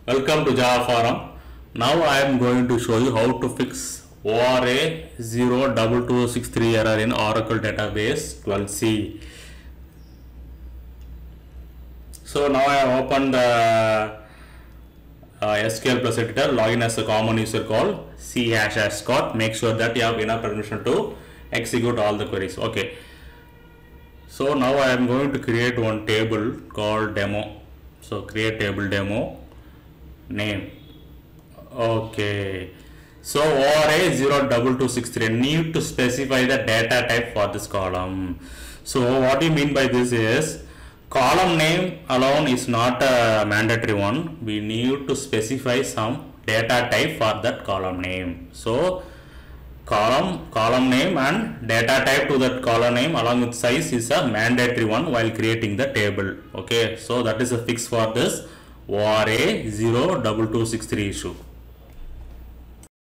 Welcome to Java Forum. Now I am going to show you how to fix ORA-02263 error in Oracle database 12c. So now I have opened the SQL plus editor, login as a common user called /scott. Make sure that you have enough permission to execute all the queries. Okay. So now I am going to create one table called demo. So create table demo name. Okay. So ORA-02263, need to specify the data type for this column. So what we mean by this is column name alone is not a mandatory one. We need to specify some data type for that column name. So column name and data type to that column name along with size is a mandatory one while creating the table. Okay, so that is a fix for this ORA-02263 issue.